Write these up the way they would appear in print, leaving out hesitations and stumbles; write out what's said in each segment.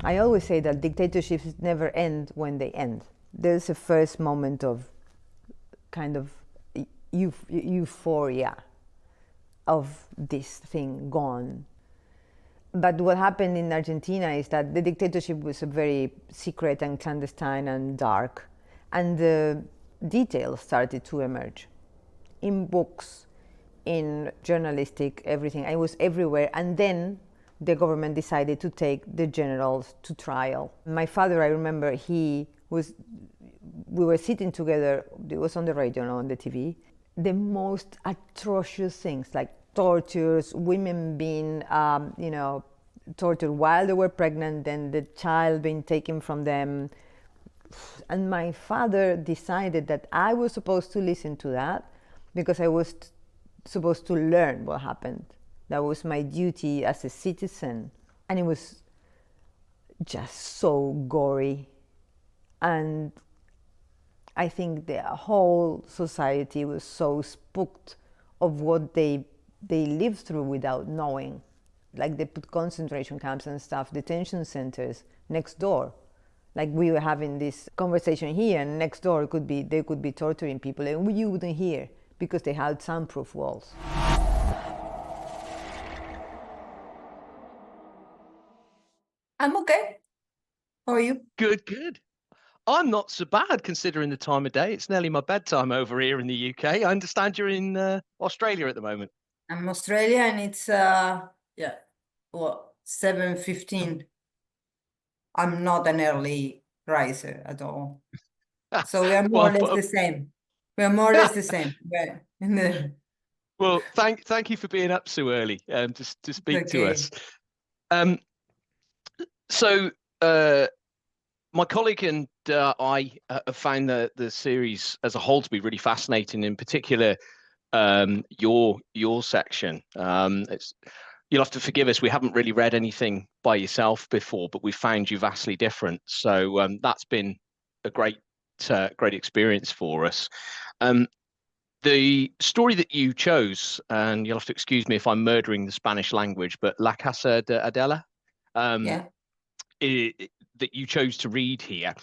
I always say that dictatorships never end when they end. There's a first moment of kind of euphoria of this thing gone. But what happened in Argentina is that the dictatorship was a very secret and clandestine and dark, and the details started to emerge in books, in journalistic, everything. I was everywhere, and then the government decided to take the generals to trial. My father, I remember, we were sitting together, it was on the radio and on the TV, the most atrocious things, like tortures, women being, tortured while they were pregnant, then the child being taken from them. And my father decided that I was supposed to listen to that because I was supposed to learn what happened. That was my duty as a citizen. And it was just so gory. And I think the whole society was so spooked of what they lived through without knowing. Like they put concentration camps and stuff, detention centers next door. Like we were having this conversation here, and next door they could be torturing people, and you wouldn't hear because they had soundproof walls. I'm okay. How are you? Good. I'm not so bad considering the time of day. It's nearly my bedtime over here in the UK. I understand you're in Australia at the moment. I'm in Australia, and it's 7:15. I'm not an early riser at all. So we are more or less the same. We are more or less the same. Well, thank you for being up so early to speak to us. So my colleague and I have found the series as a whole to be really fascinating. In particular, your section. You'll have to forgive us. We haven't really read anything by yourself before, but we found you vastly different. So that's been a great experience for us. The story that you chose, and you'll have to excuse me if I'm murdering the Spanish language, but La Casa de Adela, that you chose to read here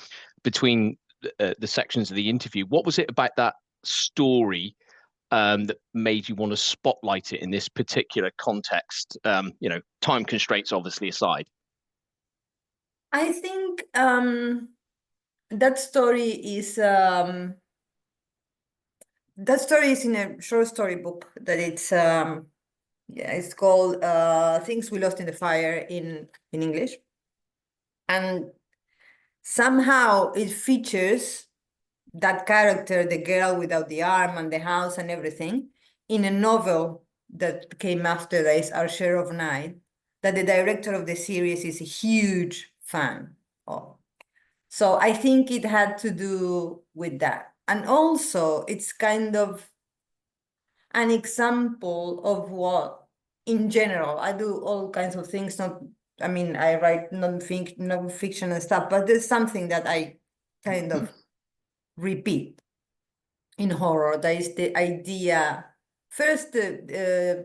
between the sections of the interview. What was it about that story that made you want to spotlight it in this particular context? Time constraints obviously aside. I think that story is in a short story book that it's called Things We Lost in the Fire in English. And somehow it features that character, the girl without the arm and the house and everything, in a novel that came after that is Our Share of Night, that the director of the series is a huge fan of. So I think it had to do with that. And also it's kind of an example of what, in general, I do all kinds of things, I write non-fiction and stuff, but there's something that I kind of repeat in horror. That is the idea, first, maybe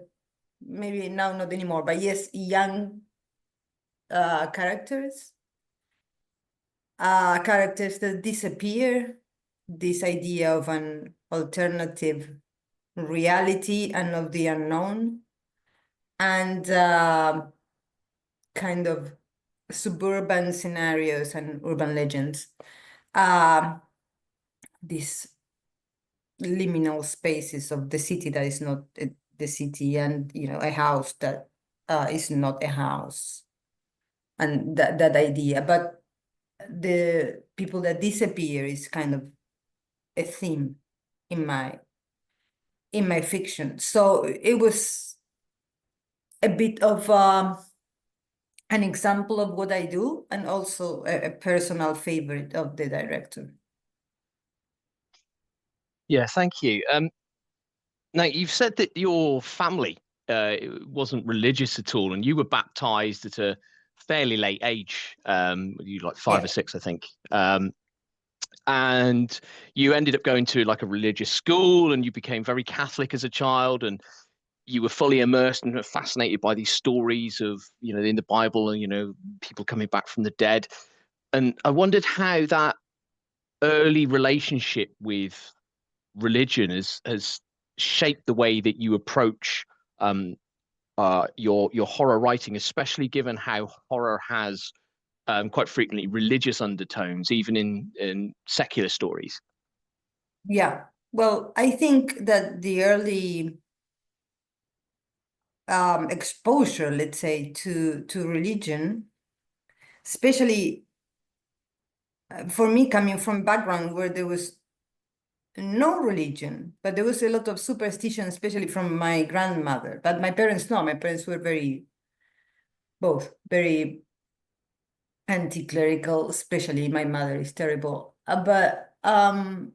now not anymore, but yes, young characters that disappear, this idea of an alternative reality and of the unknown, and kind of suburban scenarios and urban legends. These liminal spaces of the city that is not the city, and a house that is not a house, and that idea. But the people that disappear is kind of a theme in my fiction. So it was a bit of an example of what I do, and also a personal favorite of the director. Yeah, thank you. Now, you've said that your family wasn't religious at all, and you were baptized at a fairly late age. You like 5 or 6, I think. And you ended up going to like a religious school, and you became very Catholic as a child, and you were fully immersed and fascinated by these stories of, you know, in the Bible and, you know, people coming back from the dead. And I wondered how that early relationship with religion has shaped the way that you approach your horror writing, especially given how horror has quite frequently religious undertones, even in secular stories. Yeah. Well, I think that the early exposure, let's say, to religion, especially for me, coming from background where there was no religion, but there was a lot of superstition, especially from my grandmother. But my parents, no, my parents were both very anti-clerical, especially my mother is terrible. But I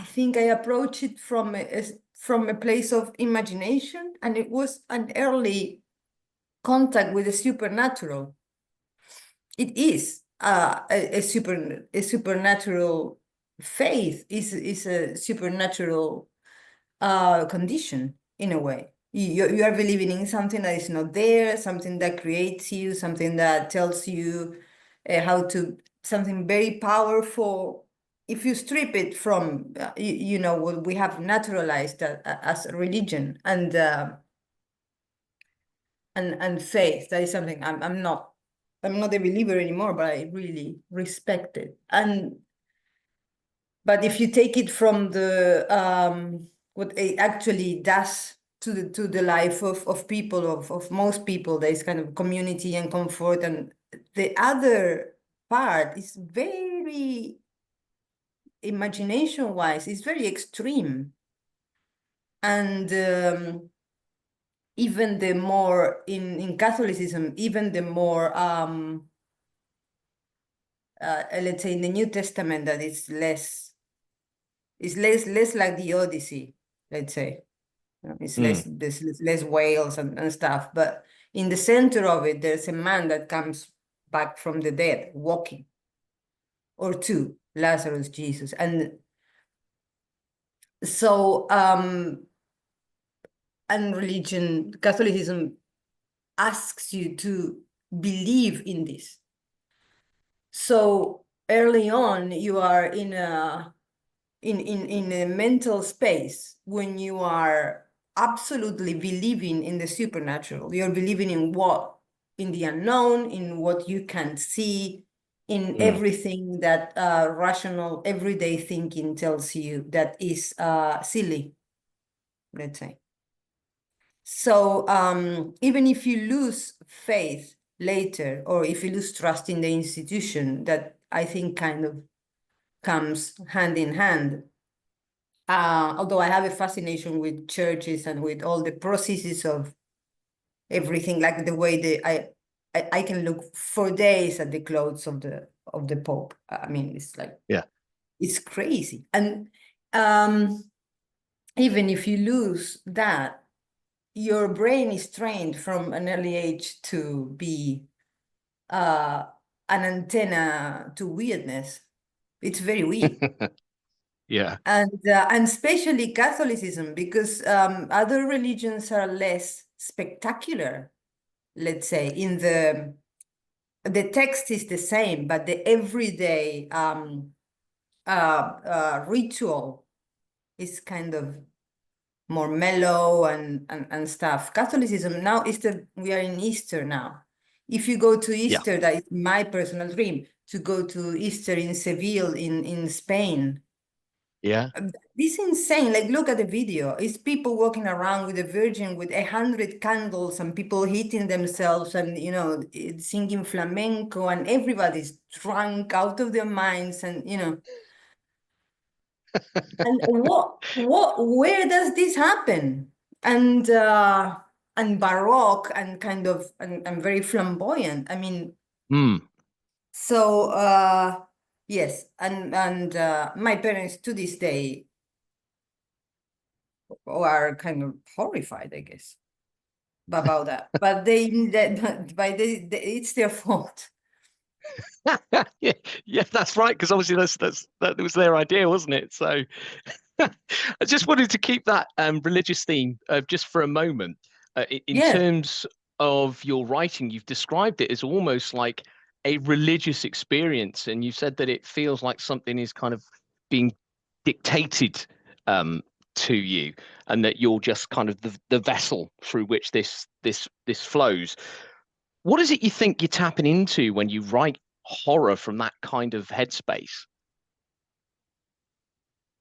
think I approach it from a place of imagination, and it was an early contact with the supernatural. It is a supernatural faith is a supernatural condition in a way. You are believing in something that is not there, something that creates you, something that tells you how to, something very powerful. If you strip it from, you know, what we have naturalized as religion and faith, that is something I'm not a believer anymore, but I really respect it. But if you take it from the what it actually does to the life of people, of most people, there is kind of community and comfort, and the other part is very imagination wise, it's very extreme. And even the more in Catholicism, even the more let's say in the New Testament, that it's less like the Odyssey, let's say. It's there's less whales and stuff, but in the center of it, there's a man that comes back from the dead, walking, or two, Lazarus, Jesus. And so, and religion, Catholicism asks you to believe in this. So early on, you are in a mental space when you are absolutely believing in the supernatural. You're believing in the unknown, in what you can see, in everything that rational everyday thinking tells you that is silly, let's say. So even if you lose faith later, or if you lose trust in the institution, that I think kind of comes hand in hand. Although I have a fascination with churches and with all the processes of everything, like the way I can look for days at the clothes of the Pope. I mean, it's like, Yeah, it's crazy. And even if you lose that, your brain is trained from an early age to be an antenna to weirdness. It's very weird. yeah, And especially Catholicism, because other religions are less spectacular, let's say. In the text is the same, but the everyday ritual is kind of more mellow and stuff. Catholicism now we are in Easter now. If you go to Easter, that is my personal dream, to go to Easter in Seville in Spain. yeah. This is insane. Like, look at the video. It's people walking around with the Virgin with 100 candles and people hitting themselves and, you know, singing flamenco, and everybody's drunk out of their minds, and, you know. And where does this happen? And Baroque and kind of and very flamboyant. I mean, so yes, and my parents to this day are kind of horrified, I guess, about that. But it's their fault. Yeah, that's right. Because obviously that was their idea, wasn't it? So I just wanted to keep that religious theme just for a moment. In terms of your writing, you've described it as almost like a religious experience, and you said that it feels like something is kind of being dictated to you, and that you're just kind of the vessel through which this flows. What is it you think you're tapping into when you write horror from that kind of headspace?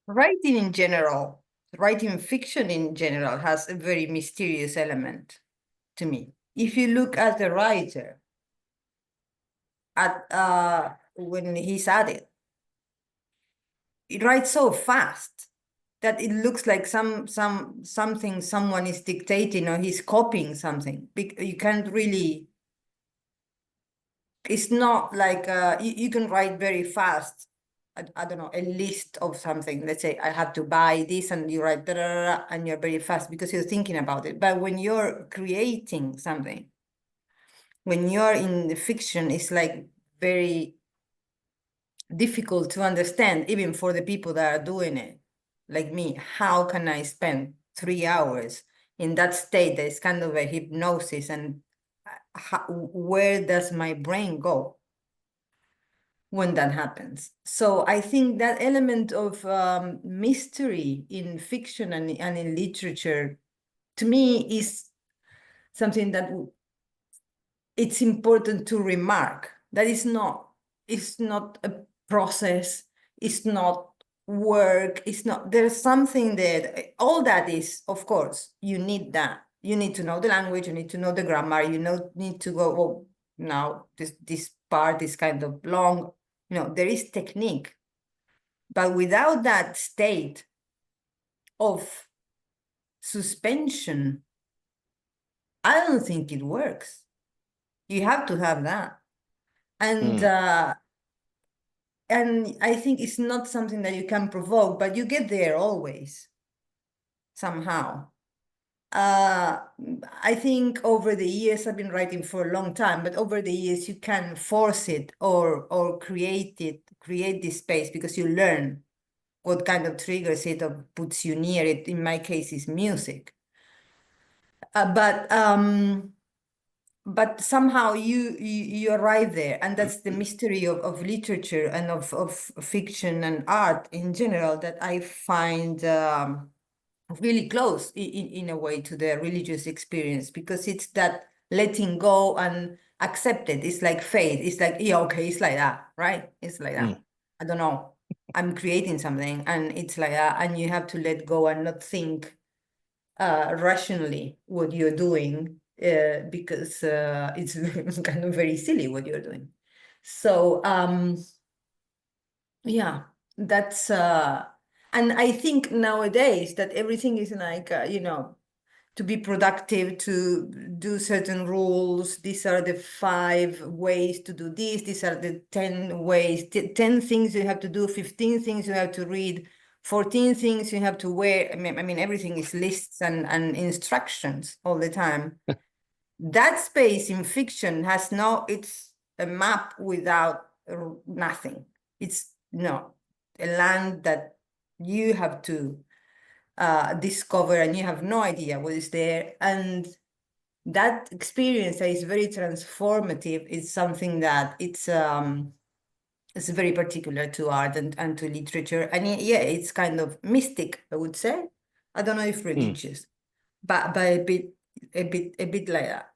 Writing in general, writing fiction in general has a very mysterious element to me. If you look at the writer, when he's at it, he writes so fast that it looks like something someone is dictating or he's copying something. You can't really. It's not like you can write very fast. I don't know, a list of something. Let's say I have to buy this, and you write and you're very fast because you're thinking about it. But when you're creating something, when you're in the fiction, it's like very difficult to understand, even for the people that are doing it, like me. How can I spend 3 hours in that state that is kind of a hypnosis, and where does my brain go when that happens? So I think that element of mystery in fiction and in literature, to me, is something that it's important to remark. That it's not a process, it's not work, it's not, there's something that, all that is, of course, you need that. You need to know the language, you need to know the grammar, need to go, oh, now this part is kind of long. There is technique, but without that state of suspension, I don't think it works. You have to have that. And I think it's not something that you can provoke, but you get there always, somehow. I think over the years, I've been writing for a long time, but over the years you can force it or create this space, because you learn what kind of triggers it or puts you near it. In my case, is music. But somehow you arrive there, and that's the mystery of literature and of fiction and art in general, that I find really close in a way to the religious experience, because it's that letting go and accept it. It's like faith. It's like, yeah, okay, it's like that, right? It's like that. I don't know. I'm creating something, and it's like that, and you have to let go and not think rationally what you're doing, because it's kind of very silly what you're doing. So yeah, that's and I think nowadays that everything is like to be productive, to do certain rules. These are the 5 ways to do this. These are the 10 ways, 10 things you have to do, 15 things you have to read, 14 things you have to wear. I mean everything is lists and instructions all the time. That space in fiction has it's a map without nothing. It's a land that you have to discover, and you have no idea what is there. And that experience that is very transformative is something that it's very particular to art and to literature. And it's kind of mystic, I would say. I don't know if religious, but a bit like that.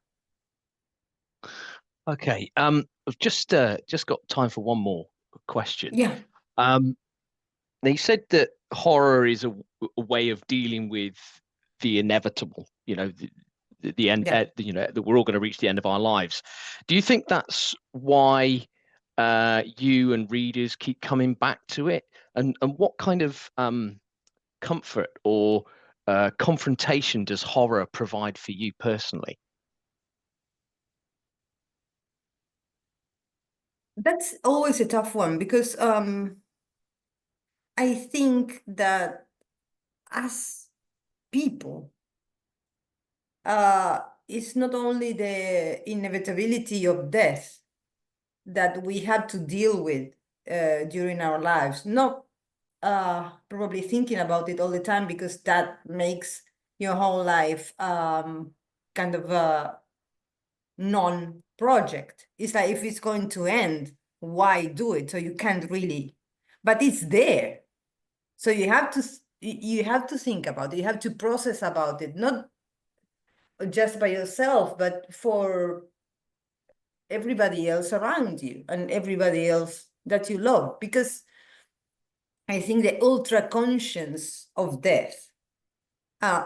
Okay. I've just got time for one more question. Yeah. Now, you said that horror is a way of dealing with the inevitable, the end, that we're all going to reach the end of our lives. Do you think that's why you and readers keep coming back to it? And what kind of comfort or confrontation does horror provide for you personally? That's always a tough one, because I think that as people, it's not only the inevitability of death that we have to deal with during our lives, not probably thinking about it all the time, because that makes your whole life kind of a non-project. It's like, if it's going to end, why do it? So you can't really, but it's there. So you have to think about it. You have to process about it, not just by yourself, but for everybody else around you and everybody else that you love. Because I think the ultra conscience of death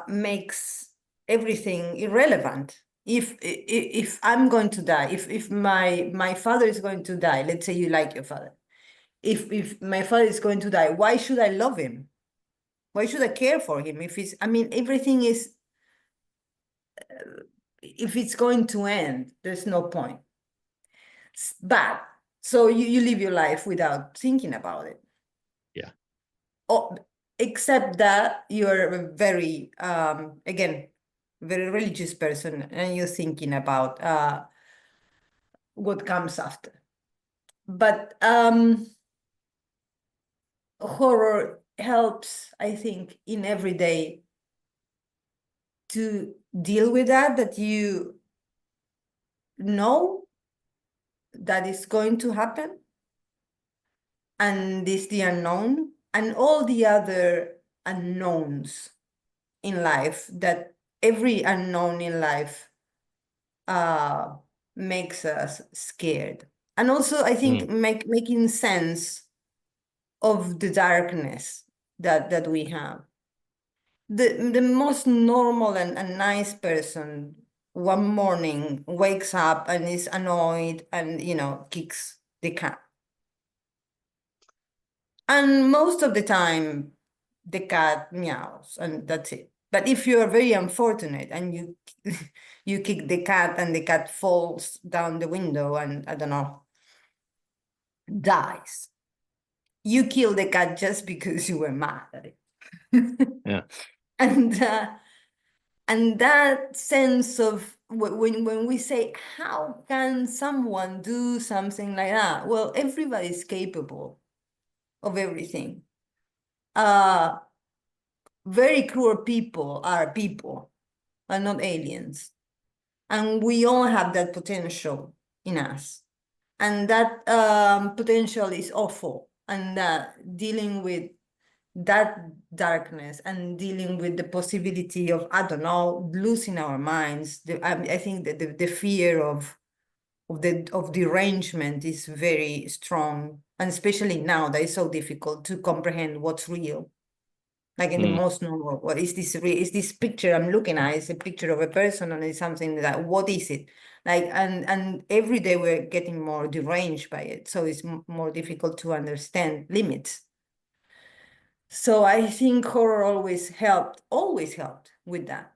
makes everything irrelevant. If I'm going to die, if my father is going to die, let's say you like your father. If my father is going to die, why should I love him? Why should I care for him? I mean, everything is, if it's going to end, there's no point. But so you live your life without thinking about it. Yeah. Oh, except that you're a very, again, very religious person, and you're thinking about what comes after. But horror helps, I think, in every day to deal with that you know that is going to happen, and this the unknown, and all the other unknowns in life, that every unknown in life makes us scared. And also, I think, making sense of the darkness that we have. The most normal and nice person one morning wakes up and is annoyed and, kicks the cat. And most of the time, the cat meows, and that's it. But if you are very unfortunate and you you kick the cat and the cat falls down the window and, I don't know, dies, you kill the cat just because you were mad at it. Yeah. And that sense of, when we say, how can someone do something like that? Well, everybody's capable of everything. Very cruel people are people, are not aliens. And we all have that potential in us. And that potential is awful. And dealing with that darkness and dealing with the possibility of, I don't know, losing our minds. I think that the fear of derangement is very strong, and especially now that it's so difficult to comprehend what's real. Like in the most normal, what is this? Is this picture I'm looking at? It's a picture of a person, and it's something that, what is it? Like, and every day we're getting more deranged by it, so it's more difficult to understand limits. So I think horror always helped with that.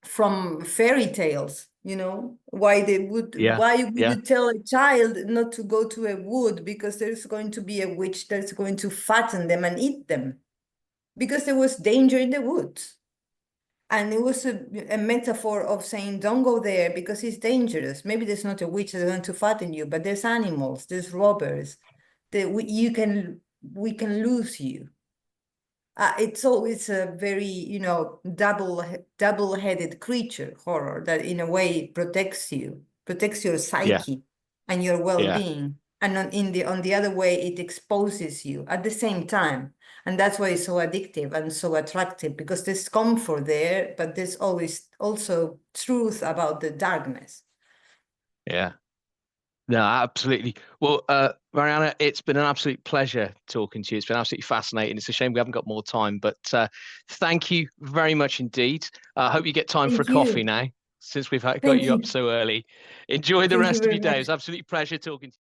From fairy tales, why would you tell a child not to go to a wood because there's going to be a witch that's going to fatten them and eat them? Because there was danger in the woods. And it was a metaphor of saying, don't go there because it's dangerous. Maybe there's not a witch that's going to fatten you, but there's animals, there's robbers. We can lose you. It's always a very, double-headed creature, horror, that in a way protects your psyche and your well-being. And on the other way, it exposes you at the same time. And that's why it's so addictive and so attractive, because there's comfort there, but there's always also truth about the darkness. Yeah. No, absolutely. Well, Mariana, it's been an absolute pleasure talking to you. It's been absolutely fascinating. It's a shame we haven't got more time, but thank you very much indeed. I hope you get time for a coffee now, since we've got you up so early. Enjoy the rest of your day. It was an absolute pleasure talking to you.